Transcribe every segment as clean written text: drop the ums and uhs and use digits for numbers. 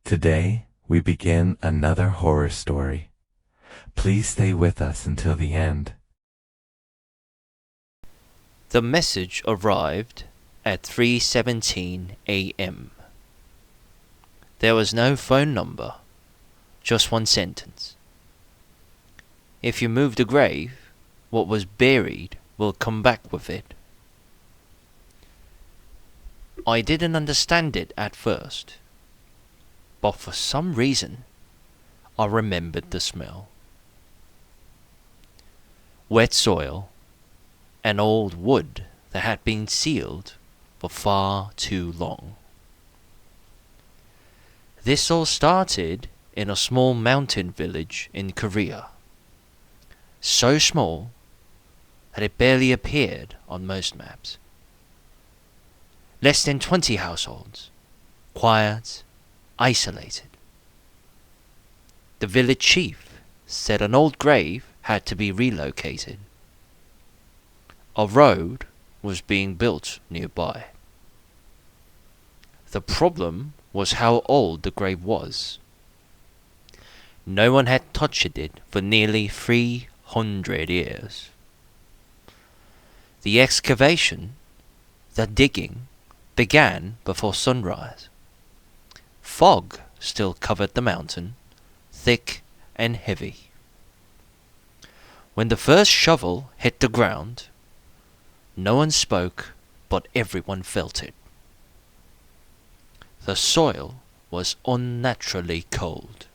Today, we begin another horror story. Please stay with us until the end. The message arrived at 3:17 a.m. There was no phone number, just one sentence. If you move the grave, what was buried will come back with it. I didn't understand it at first, but for some reason, I remembered the smell. Wet soil and old wood that had been sealed for far too long. This all started in a small mountain village in Korea. So small that it barely appeared on most maps. Less than 20 households, quiet, isolated. The village chief said an old grave had to be relocated. A road was being built nearby. The problem was how old the grave was. No one had touched it for nearly 300 years. The excavation, the digging, began before sunrise. Fog still covered the mountain, thick and heavy. When the first shovel hit the ground, no one spoke, but everyone felt it. The soil was unnaturally cold.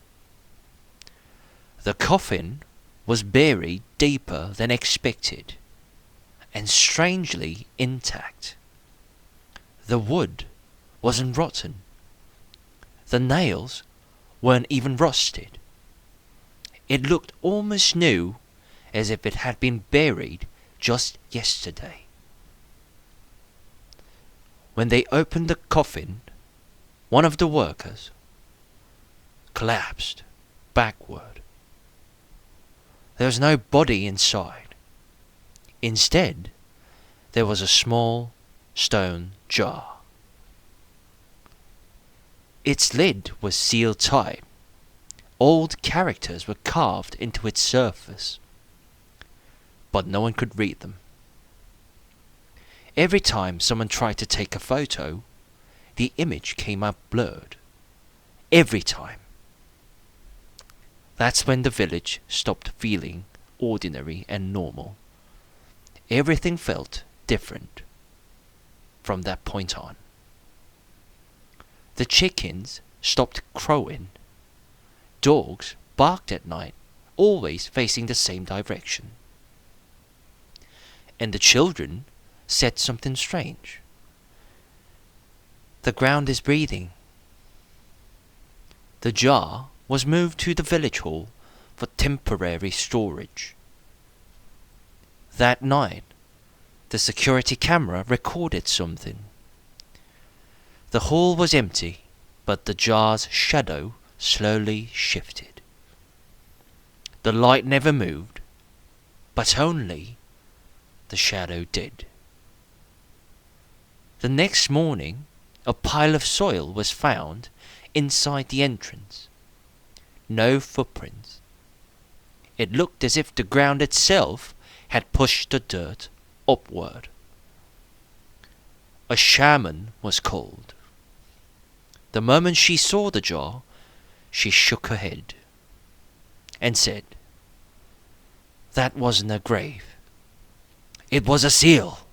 The coffin was buried deeper than expected, and strangely intact. The wood wasn't rotten. The nails weren't even rusted. It looked almost new, as if it had been buried just yesterday. When they opened the coffin, one of the workers collapsed backward. There was no body inside. Instead, there was a small stone jar. Its lid was sealed tight. Old characters were carved into its surface, but no one could read them. Every time someone tried to take a photo, the image came out blurred. Every time. That's when the village stopped feeling ordinary and normal. Everything felt different from that point on. The chickens stopped crowing. Dogs barked at night, always facing the same direction. And the children said something strange. The ground is breathing. The jar was moved to the village hall for temporary storage. That night, the security camera recorded something. The hall was empty, but the jar's shadow slowly shifted. The light never moved, but only the shadow did. The next morning, a pile of soil was found inside the entrance. No footprints. It looked as if the ground itself had pushed the dirt upward. A shaman was called. The moment she saw the jar, she shook her head and said, "That wasn't a grave. It was a seal."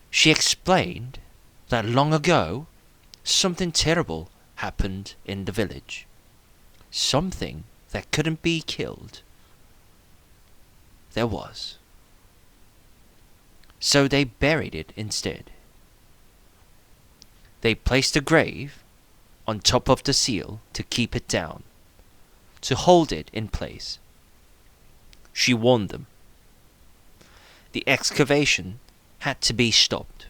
She explained that long ago, something terrible happened in the village. Something that couldn't be killed. There was. So they buried it instead. They placed the grave on top of the seal to keep it down, to hold it in place. She warned them. The excavation had to be stopped.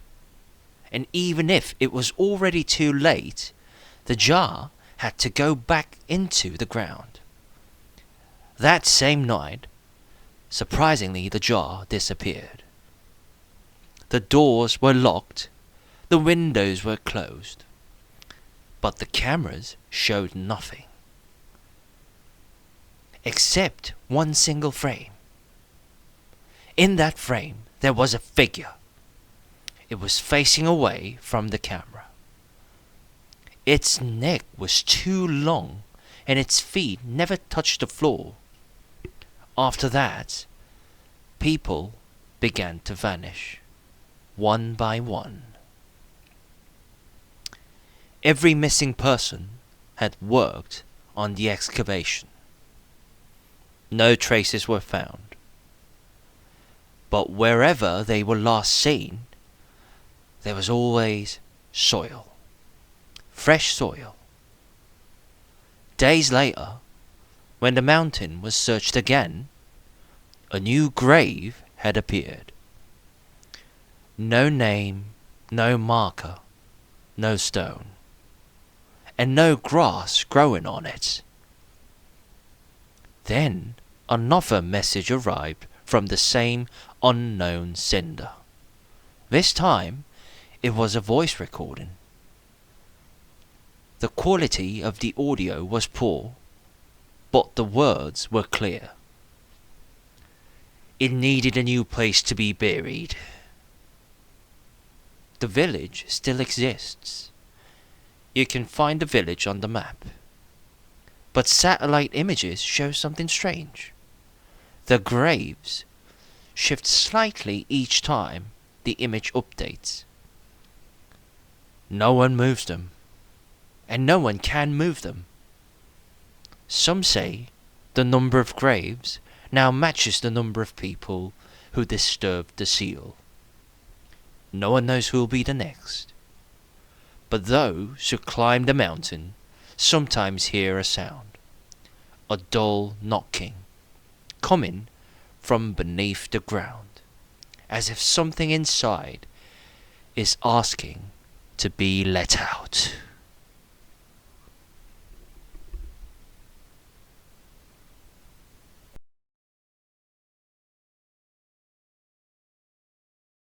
And even if it was already too late, the jar had to go back into the ground. That same night, surprisingly, the jar disappeared. The doors were locked, the windows were closed. But the cameras showed nothing. Except one single frame. In that frame there was a figure. It was facing away from the camera. Its neck was too long and its feet never touched the floor. After that, people began to vanish, one by one. Every missing person had worked on the excavation. No traces were found. But wherever they were last seen, there was always soil. Fresh soil. Days later, when the mountain was searched again, a new grave had appeared. No name, no marker, no stone, and no grass growing on it. Then another message arrived from the same unknown sender. This time, it was a voice recording. The quality of the audio was poor, but the words were clear. It needed a new place to be buried. The village still exists. You can find the village on the map. But satellite images show something strange. The graves shift slightly each time the image updates. No one moves them, and no one can move them. Some say the number of graves now matches the number of people who disturbed the seal. No one knows who will be the next. But those who climb the mountain sometimes hear a sound, a dull knocking, coming from beneath the ground, as if something inside is asking to be let out.